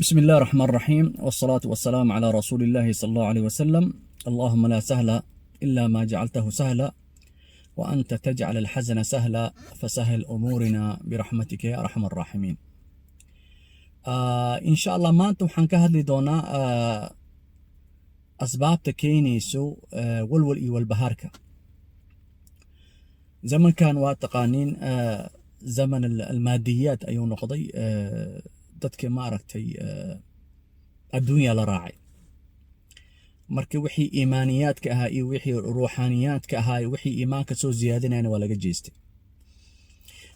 بسم الله الرحمن الرحيم، والصلاة والسلام على رسول الله صلى الله عليه وسلم. اللهم لا سهل إلا ما جعلته سهلا، وأنت تجعل الحزن سهلا، فسهل أمورنا برحمتك يا أرحم الراحمين. إن شاء الله maanta waxaan ka hadli doonaa asbaabta keenayso walwal iyo walbahaarka. zamankan waa taqaaniin zaman almaadiyaat ayuu noqday. dadka ma aragtay adduunya la raacay, marka wixii iimaaniyaadka ahaa iyo wixii ruuxaaniyaadka ahaa iyo wixii iimaanka soo ziyaadinayna waa laga jeestay.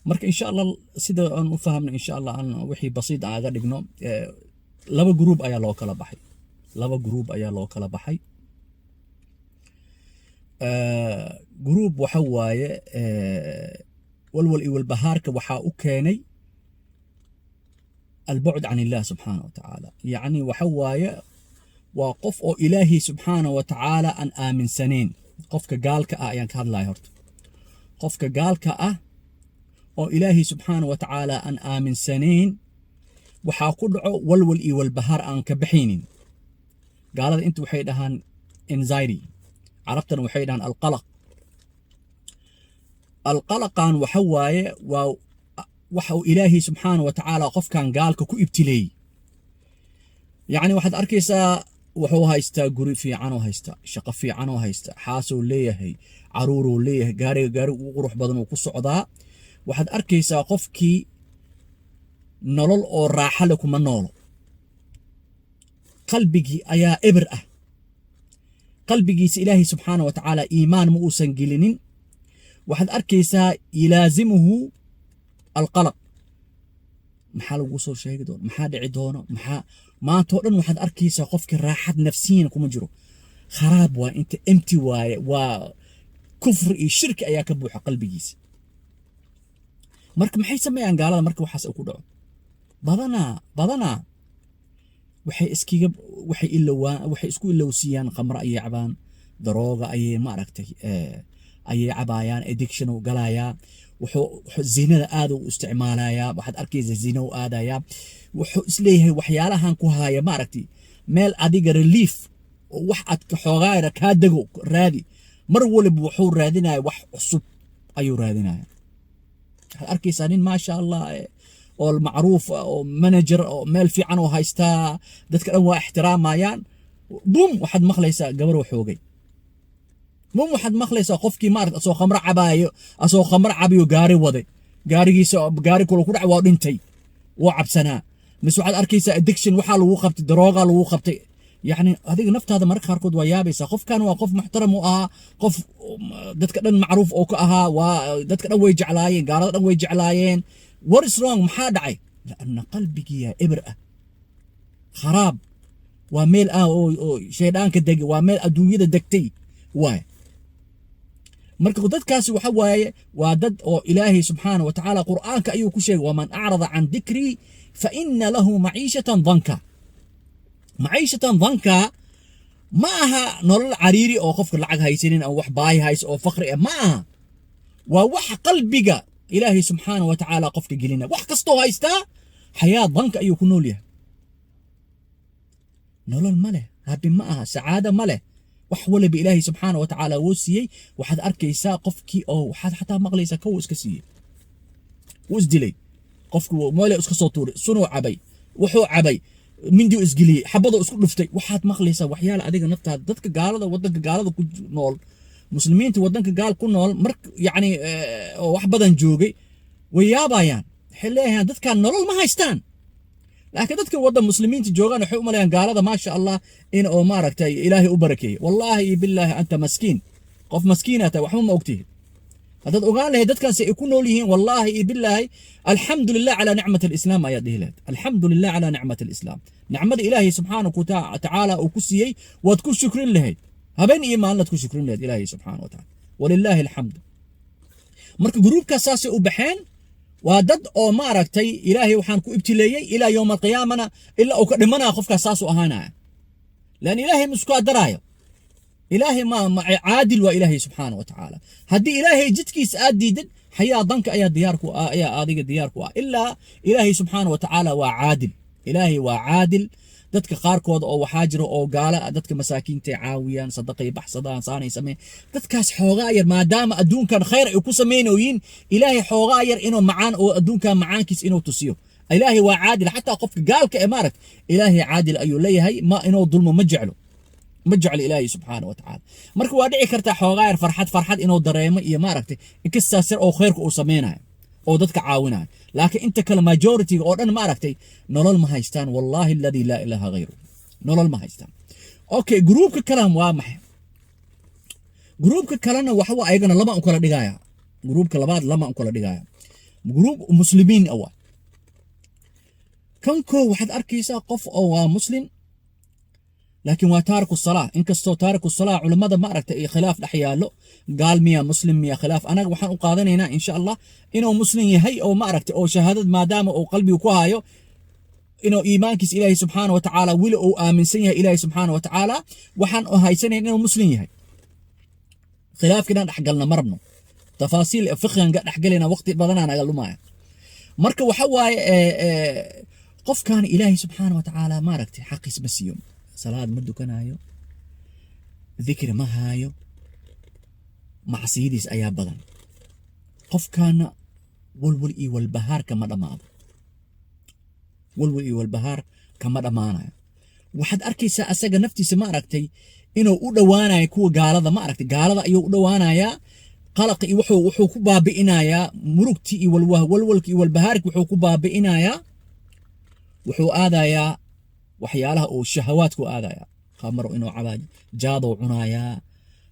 marka insha allah sida aan u fahamno, insha allah aan wixii basiid aga dhigno, laba group ayaa loo kala baxay. group waxa waaye walwal iyo walbahaarka waxaa u keenay البعد عن الله سبحانه وتعالى. يعني وحوايا وقف أو إلهي سبحانه وتعالى أن آمن سنين. قفك قالك يعني كهذا لا يهرت. قفك قالك أو إلهي سبحانه وتعالى أن آمن سنين وحاقول والولئي والبهار أن كبحينين. قال أنت وحيدهان انزايري، عرفتنا وحيدهان القلق عن وحوايا وحو إلهي سبحانه وتعالى قف كان قالك كو ابتلي. يعني واحد أركيسا وحو هايستا قري في عنو هايستا شقف في عنو هايستا حاسو ليه هي عرورو ليه قاري وقروح بدن وقص عضاء. واحد أركيسا قفكي نلول أو راحة لكم النولو قلبك أيا إبرأة، قلبك إلهي سبحانه وتعالى إيمان مؤسن قلنين. واحد أركيسا يلازمه القلق. maxaa lagu soo sheegi doona, maxaa dhici doona, maxaa maanta oo dhan waxaad arkaysaa qofka raaxad nafsiyan kuma jiro. kharaab waa inta empty waaye, waa kufri iyo shirki ayaa ka buuxa qalbigiisa. marka maxay sameeyaan gaalada marka waxaas ku dhaco? badanaa waxay isku ilowsiiyaan khamra ayay cabaan, darooga ayay ma aragtay ayay cabaayaan, addiction u galayaa, zinada aad u isticmaalayaa. waxaad arkaysaa zina u aadayaa, wuxuu isleeyahay waxyaalahan ku haaya ma aragtay meel adiga relief oo wax aad ka xoogaayra kaa dego raadi. mar waliba wuxuu raadinaya wax cusub ayuu raadinaya. waxaad arkaysaa nin maasha allah oo macruuf oo manager oo meel fiican oo haystaa, dadka dhan waa ixtiraamayaan. bum waxaad maqlaysaa gabar xoogay. mum waxaad maqlaysaa qofkii maaragtay asoo khamro cabaayo, asoo khamro cabiyo gaari waday, gaarigiisa gaari kula ku dhac waa dhintay, waa cabsanaa. mise waxaad arkaysaa addiction, waxaa lagu qabtay darooga lagu qabtay. yacni adiga naftaada mararka qaarkood waa yaabaysaa. qofkan waa qof muxtaram u ahaa, qof dadka dhan macruuf oo ka ahaa, waa dadka dhan way jeclaayeen, gaalada dhan way jeclaayeen. what is wrong? maxaa dhacay? laanna qalbigiyaa ibr ah, kharaab. waa meel oo shayddaanka degay, waa meel adduunyada degtay waay. marka dadkaasi waxa waaye waa dad oo ilaahay subxaanahu wa tacaala qur'aanka ayuu ku sheegay, waman acrada can dikrii fa ina lahu maciishatan danka. maciishatan danka ma aha nolol cariiri oo qofka lacag haysanin oo wax baahi haysa oo faqri ah, ma aha. waa wax qalbiga ilaahay subxaanahu wa tacaala qofka gelina. wax kastoo haystaa xayaa danka ayuu ku nool yahay. nolol ma leh, habi ma aha, sacaada ma leh. wax waliba ilaahay subxaanahu wa tacaala wuu siiyey. waxaad arkaysaa qofkii oo waxaad xataa maqlaysaa kow iska siiyey, wuu isdilay qofki, meele iska soo tuuray, sunuu cabay, wuxuu cabay, mindiu isgeliyey, xabadoo isku dhuftay. waxaad maqlaysaa waxyaala adiga naftaada. dadka gaalada wadanka gaalada ku nool, muslimiinta wadanka gaal ku nool, mar yacni oo wax badan joogay way yaabayaan. waxay leeyahaan dadkan nolol ma haystaan. laakiin dadka waddan muslimiinta joogaan waxay u maleeyaan gaalada maasha allah in oo maaragtay ilaahay u barakeeyay. wallaahi billaahi anta maskiin, qof maskiina tahay, waxba ma ogtihi. haddaad ogaan lahayd dadkaasi ay ku nool yihiin, wallaahi billaahi alxamdu lilah calaa nicmati alislaam ayaad dhihi lahayd. alxamdu lilah calaa nicmati alislaam. nicmada ilaahay subxaanahu wa tacaala uu ku siiyey waad ku shukrin lahayd. habeen iyo maalinaad ku shukrin lahayd ilaahay subxaanahu wa tacaala. walilaahi alxamdu. marka gruubkaas saasay u baxeen. waa dad oo maaragtay ilaahay waxaan ku ibtileeyey ilaa yowm alqiyaamana, ilaa uu ka dhimanaya qofkaas saasuu ahaanaya. lan ilaahay ma isku adaraayo. إلهي ما عادل وإلهي سبحانه وتعالى. هدي إلهي جدكيس آديدن حيا ضنك أيا دياركو أيا آديك دياركو إلا إلهي سبحانه وتعالى وعادل ilaahay waa caadil dadka qaarkood oo waxaa jira oo gaala dadka masaakiinta caawiyaan sadaqay baxsadaan saanay sameen dadkaas xoogaa yar maadaama adduunkan khayr ay ku sameynooyin ilaahay xoogaa yar inuu macaan oo adduunkan macaankiis inuu tusiyo ilaahay waa caadil xataa qofka gaalka ee maaragt ilaahay caadil ayuu leeyahay ma inuu dulmo ma jeclo ilaahay subxaana wa tacaala marka waa dhici kartaa xoogaa yar farxad inuu dareemo iyo maaragtay inkastaas yar oo khayrka uu sameynayo oo dadka caawinayo laakiin inta kale majority oo dhan maaragtay nolol ma haystaan wallahi alladii laa ilaaha ghayru nolol ma haystaan okay gruubka kalan waa maxay gruubka kalena waxa waa ayagana lama u kala dhigaya gruubka labaad lama u kala dhigaya gruub muslimiin awa kanko waxaad arkaysaa qof oo waa muslim laakiin waa taariku salaa inkastoo taariku salaa culimada ma aragtay iyo khilaaf dhex yaallo gaal miya muslim miya khilaaf anaga waxaan u qaadanaynaa insha allah inuu muslim yahay oo ma aragtay oo shahaadad maadaama uu qalbigu ku hayo inuu iimaankiis ilaahay subxaana wa tacaala weli uu aaminsan yahay ilaahay subxaana wa tacaala waxaan u haysanayn inuu muslim yahay khilaafkiinaan dhexgalna marabno tafaasiil fiqhan dhexgalina waqti badanaa naga lumaya marka waxa waaye qofkan ilaahay subxaana wa tacaala ma aragtay xaqiis ma siiyo salaad ma dukanayo ذكر ما هايو معصيديس أيا بدن قف كان والولئي والبهار كما دماغ والولئي والبهار كما دمانا واحد أركي أساق نفتي سما أركتي إنه أدوانا يكو قالة ما أركتي قالة أيو أدوانا يا قلق وحو كبا بإنايا مركتي والولكي والبهارك وحو كبا بإنايا وحو آذايا وحيالها أو الشهوات كو آذايا خامروا إنه عباد جاضوا عنايا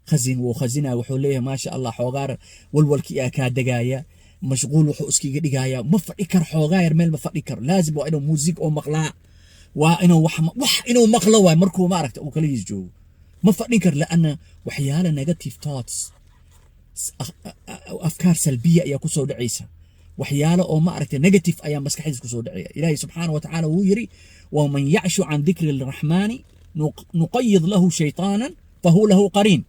خزين وخزينا وحوليه ما شاء الله حوغار والولكي أكاد دقايا مشغول وحو اسكي دقايا مفكر حوغاير ميل مفكر لازم وإنه موزيك أو مقلاع وإنه إنه مقلوة مركو ماركت أو كليز جو مفكر لأن وحيالا نيجاتيف توتس أفكار سلبية يا كسود عيسى وحيالا أو ماركت نيجاتيف أيام بس كحيز كسود عيسى إلهي سبحانه وتعالى هو يري ومن يعش عن ذكر الرحمن نقيض له شيطانا فهو له قرين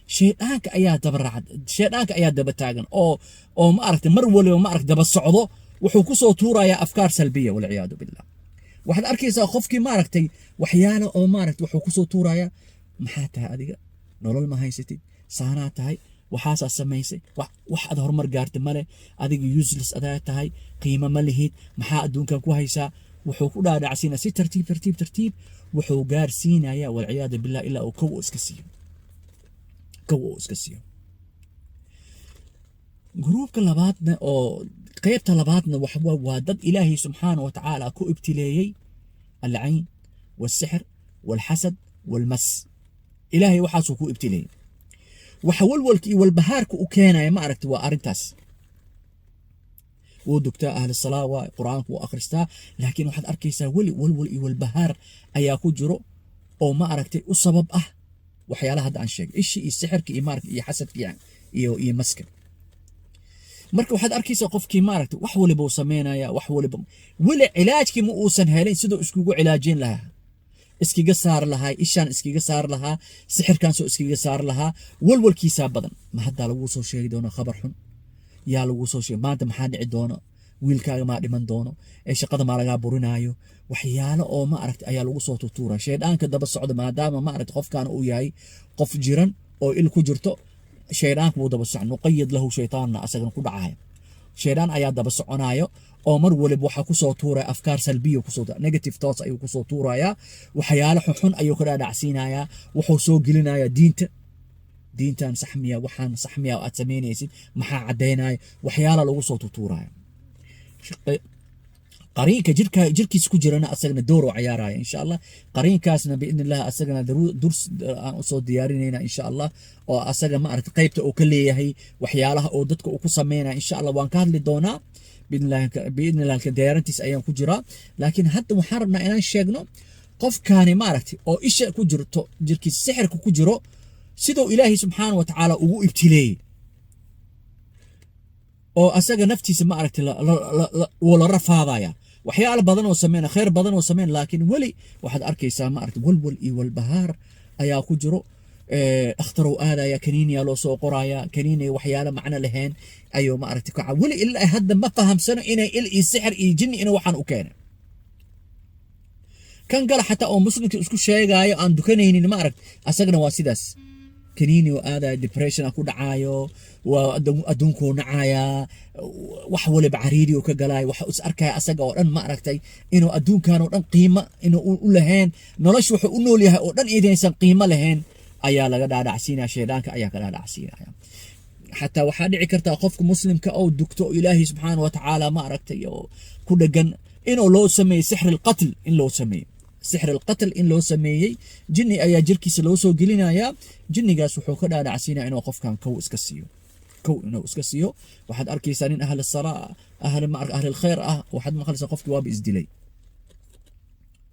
شيطانك أيها تبرعد شيطانك أيها دبتاغن أو ما أردت مرولي وما أردت دب الصعوده وحكوسو تورا يا أفكار سلبية والعياذ بالله واحد أركيسا خفكي ما أردتي وحيانا أو ما أردت وحكوسو تورا يا محاتها هذه نولول ما هايستي صاناتها هاي وحاسة سميسي واحد هرمر قارت مالي هذه يوزلس أدايتها هاي قيمة ملهيد محا أدونك كوهيسا وحكو لا دعسينا سي ترتيب وحو قارسينا يا والعياذ بالله إلا أو كو اسكسيو جروب كلاباتنا أو قيب طلباتنا وحوا وادد إلهي سبحانه وتعالى كو ابتليي العين والسحر والحسد والمس إلهي وحاسو كو ابتليي وحول والبهار كو كينا يا معركت وارنتاس ودكتا أهل الصلاة وقرآن وأخرستا لكن واحد أركيسا والولي والبهار أيا كجرو أو ما أركتي السبب وحيالها هذا عن شيء إيش السحر كي إمارك إيه حسد يعني إيه مسكن مركب واحد أركيسا قف كي مارك وحول بو سمينا يا وحول بو ولا علاج كي مؤوسن هالين سدو اسكو علاجين لها اسكي قصار لها إيشان اسكي قصار لها سحر كان سو اسكي قصار لها والول كيسا بدن ما حدا لو سو شيء دونا خبر حن يا لو سو شيء ما أنت محاد عدونه wiilkaaga maa dhiman doono ee shaqada maa lagaa burinaayo waxyaalo oo ma aragti ayaa lagu soo tutuura shaydaanka daba socda maadaama ma aragti qofkan uu yahay qof jiran oo il ku jirto shaydaanka wuu daba socon nuqayid lahu shaytaanna asagana ku dhacaya shaydaan ayaa daba soconayo oo mar waliba waxa ku soo tuuraya afkaar salbiyo ku soo negative thoughts ayuu ku soo tuuraya waxyaalo xun ayuu ka dhaadhacsiinaya wuxuu soo gelinaya diintan saxmiya waxaan saxmiya aad sameynaysid maxaa cadeynaya waxyaalo lagu soo tutuuraya قرينك جركي سكو جرنا أسجنا دور وعيارها إن شاء الله قرين كاسنا بإذن الله أسجنا درس صوت ديارنا إن شاء الله أو أسجنا ما أردت قيبته أو كلية هي وحيالها أو ضدك أو قصمينا إن شاء الله وان كان للدونا بإذن الله كديارنتيس أيام كجرا لكن حتى محاربنا إلى الشيء قف كان ما أردت أو إيش كجرته جركي السحر كجرو سيدو إلهي سبحانه وتعالى أو ابتلي oo asaga naftiisa ma aragtay wala rafaadaya waxyaalo badan oo sameeyna khayr badan oo sameeyna laakiin wali waxaad arkaysaa ma aragtay walwal iyo walbahaar ayaa ku jiro akhtaru aadaya kaniiniya loo soo qoraya kaniiniya waxyaalo macna lahayn ayuu ma aragtay ka wali ilaa hadda ma fahamsano inay il iyo sixir iyo jinni inuu waxaan u keenay kan gala xataa oo muslimka isku sheegaayo aan dukanaynin ma aragt asagana waa sidaas kaniini oo aadaya depression ku dhacaayo waa adduunkuu nacaya wax waliba cariiri oo ka galaayo waxa is arkaya asaga oo dhan ma aragtay inuu adduunkan oo dhan qiimo inuu u lahayn nolosha wuxuu u nool yahay oo dhan idinaysan qiimo lahayn ayaa laga dhaadhacsiinaya shaydaanka ayaa ka dhaadhacsiinaya حتى waxaa dhici karta qofka muslimka oo dugto ilaahay subhanahu wa ta'ala ma aragtay oo ku dhagan inuu loo sameeyo sihr al-qatl in loo sameeyo sihr al-qatl in loo sameeyay jinni ayaa jirkiisa loo soo gelinaya jinnigaas wuxuu ka dhaadhacsiinaya inuu qofkan kow iska siiyo waxaad arkaysaa in ahli salaa ahli al-khayr waxaad maqlaysaa qofkii waa isdilay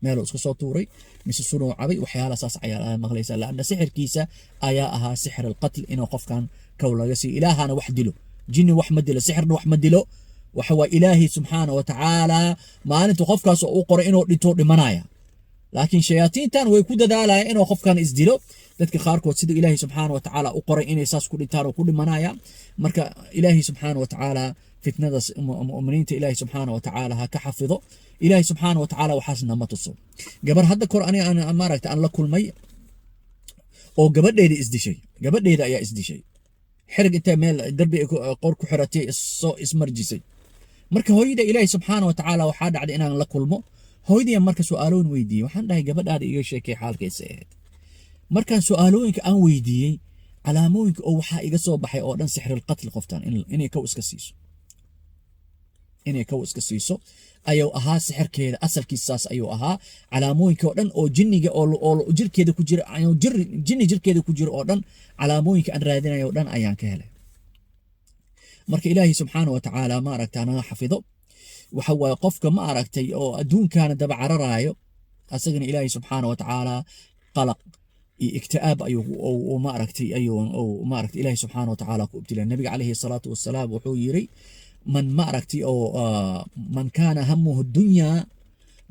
meel iska soo tuuray mise sunoo cabay waxyaala saas ayaa maqlaysaa laana sixirkiisa ayaa ahaa sihr al-qatl inuu qofkan kow laga siiyo ilaahana wax dilo jinni wax ma dilo sixirna wax ma dilo waxa waa ilaahi subhanahu wa ta'ala maalinta qofkaas oo u qoray inuu dhinto dhimanaya laakiin shayaatiintan way ku dadaalayaan inuu qofkan isdilo dadka qaarkood sida ilaahi subhanahu wa ta'ala u qoray inay saas ku dhintaan oo ku dhimanaya marka ilaahi subhanahu wa ta'ala fitnadaas mu'miniinta ilaahi subhanahu wa ta'ala ha ka xafido ilaahi subhanahu wa ta'ala waxaasna ma tuso gabar hadda kor ani aan maaragta aan la kulmay oo gabadheeda ayaa isdishay xirg inta meel darbi qor ku xiratay soo ismarjisay marka hooyada ilaahi subhanahu wa ta'ala waxa dhacday inaan la kulmo hooyadii marka su'aaloon weydiiyay waxaan dhahay gabadhaada iga sheekay xaalkeesa ahayd markaan su'aalooyinka aan weydiiyay calaamooyinka oo waxa iga soo baxay oo dhan sihr al-qatl qoftan inay kow iska siiso ayuu ahaa sixirkeeda asalkiisaas ayuu ahaa calaamooyinka oo dhan oo jinniga oo jirkeeda ku jira jinni jirkeeda ku jira oo dhan calaamooyinka aan raadinayo oo dhan ayaan ka helay marka ilaahi subhanahu wa ta'ala ma aragtaa naga xafido waxa waa qofka ma aragtay oo adduunkaana daba cararaayo asagana ilaahi subhanahu wa ta'ala qalaq iktiaab ayuu ma aragtay ilaahi subhanahu wa ta'ala ku ibtilaa nabiga alayhi salatu wassalaam wuxuu yiri من ما أركتي أو من كان همه الدنيا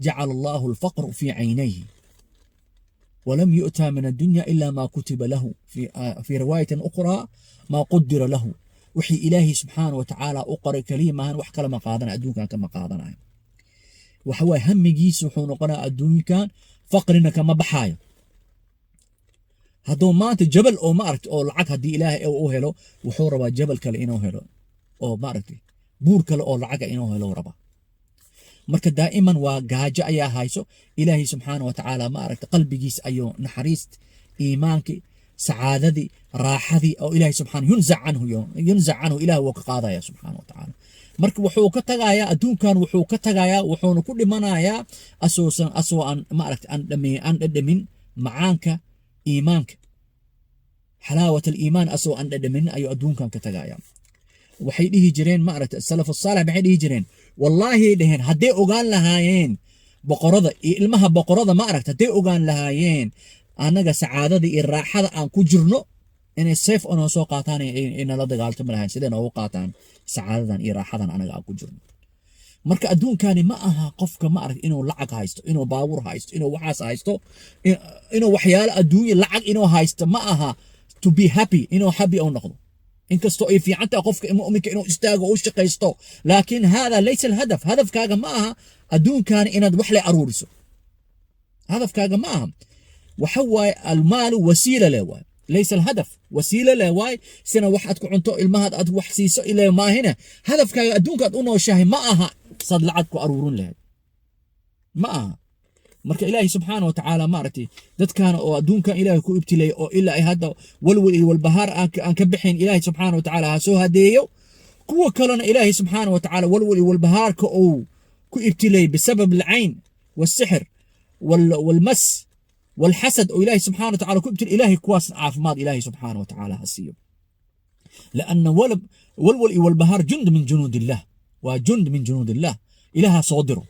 جعل الله الفقر في عينيه ولم يؤتى من الدنيا إلا ما كتب له في رواية أخرى ما قدر له وحي إلهي سبحانه وتعالى أقر كلمة وحكى لما قادنا أدون كان كما قادنا وحوى هم جيس وحونقنا أدون كان فقرنا كما بحايا هذو ما جبل أو ما أركت أو العك هدي إلهي أو أهله وحوروا جبل كالإنه هلو أو ما أركتي buur kale oo lacag inuu helo raba marka daa'iman waa gaajo ayaa hayso ilaahi subhanahu wa ta'ala ma aragta qalbigiis ayuu naxariist iimaanki saadadii raaxadii oo ilaahi subhanahu yunza anhu ilaahi wuu ka qaadaya subhanahu wa ta'ala marka wuxuu ka tagayaa adduunkan wuxuu ka tagayaa wuxuuna ku dhimanayaa asoo aan ma aragta aan dhadhamin macaanka iimaanka xalaawat al-iimaan asoo aan dhadhamin ayuu adduunkan ka tagayaa waxay dhihi jireen ma aragtay salaf salih waxay dhihi jireen wallahi dhaheen haday ogaan lahaayeen boqorada iyo ilmaha boqorada ma aragtay haday ogaan lahaayeen anaga sacaadada iyo raaxada aan ku jirno inay safe oo soo qaataan in la dagaaltamo lahayn sideen oo qaataan sacaadadan iyo raaxadan anaga aan ku jirno marka adduunkani ma aha qofka ma arag inuu lacag haysto inuu baawur haysto inuu waxaas haysto inuu waxyaalo adduunyo lacag inuu haysto ma aha to be happy inuu happy oo noqdo inkastoo ay fiican tahay qofka mu'minka inuu istaago oo shaqaysto laakiin hada laysa الهدف hadafkaaga ma aha adduunkan inaad wax la aruuriso hadafkaaga ma aha waxa waay almaal wasiila leeyahay laysa الهدف wasiila leeyahay sina wax aad ku cunto ilmahaad aad wax siiso ilaa maahina hadafkaaga adduunka aad u nooshahay ma aha sad lacag ku aruurin lahayd ma aha marka ilaahi subhanahu wa ta'ala maartay dadkan oo adduunkan ilaahi ku ibtilay oo ilaa ay hadda walwal iyo walbahaar aan ka bixin ilaahi subhanahu wa ta'ala ha soo hadeeyo kuwa kalena ilaahi subhanahu wa ta'ala walwal iyo walbahaar ka oo ku ibtilay bisabab al-ayn was-sihr wal-mas wal-hasad oo ilaahi subhanahu wa ta'ala ku ibtilay ilaahi kuwaas caafimaad ilaahi subhanahu wa ta'ala hasiyo لأن والوال والبهار جند من جنود الله وجند من جنود الله إلها صادره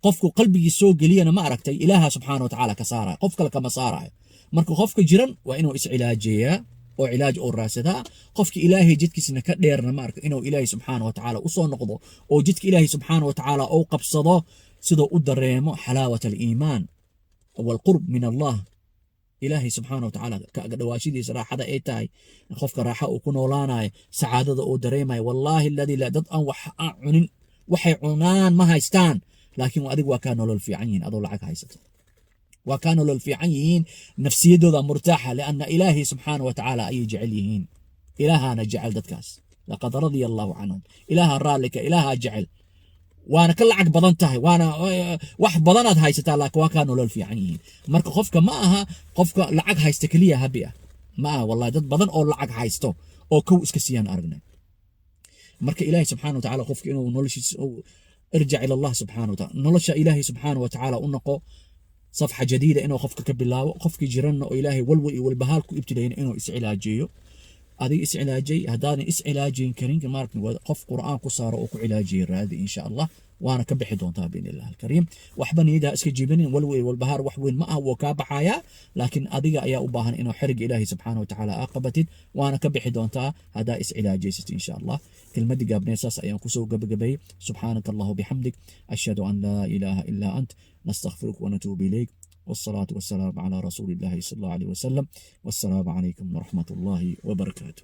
qofku qalbigiisa soo geliyana ma aragtay ilaaha subhanahu wa ta'ala ka saaray qof kale kama saaray marka qofka jiran waa inuu is ilaajiyaa oo ilaaj oo raasada qofka ilaahay jidkiisna ka dheerna ma aragtay inuu ilaahay subhanahu wa ta'ala u soo noqdo oo jidka ilaahay subhanahu wa ta'ala oo qabsado sidoo u dareemo xalaawat al-iimaan wal qurb min Allah ilaahay subhanahu wa ta'ala ka dhawaashidiisa raaxada ay tahay qofka raaxa uu ku noolaanayo saadada oo dareemayo wallahi alladhi la dad an wax cunin waxay cunaan ma haystaan laakiin adigu waa ka nolol fiican yihiin adoo lacag haysato وكانوا للفيعين نفسية دوذا مرتاحة لأن إلهي سبحانه وتعالى أي جعليهين إلهنا جعل دتكاس لقد رضي الله عنهم إله الرالك إله جعل وانا كل عق بدنتهي وانا wax badanaad haysataa laakiin waa kaa nolol fiican yihiin marka qofka ma aha qofka lacag haysta kaliya habi ah ma aha wallahi dad badan oo lacag haysto oo kow iska siiyaan aragnay marka ilaahay subxaanahu wa tacaala qofka inuu noloshiisa irjac ila allah subxaanahu wa tacaala nolosha ilaahay subxaanahu wa tacaala u noqo صفحة جديدة إنه خفك كبلاو خفك جيرنا وإلهي والبهال كو ابتدين إنه إسعلاجيو هذه إسعلاجي هداني إسعلاجي كريم مارك قف قرآن قصار وكو علاجي هذه إن شاء الله وأنا كبحي دون تابين الله الكريم وحبني إذا اسكي جيبني والبهار وحوين ما هو كابحايا لكن أضيق يا أباهن إنه حرق إلهي سبحانه وتعالى عاقبتي وأنا كبحي دون تا هذا إسعلاجي إن شاء الله كلمة دي قابني أساس أيام كسو قبي سبحانك الله وبحمدك أشهد أن لا إله إلا أنت نستغفرك ونتوب إليك والصلاة والسلام على رسول الله صلى الله عليه وسلم والسلام عليكم ورحمة الله وبركاته.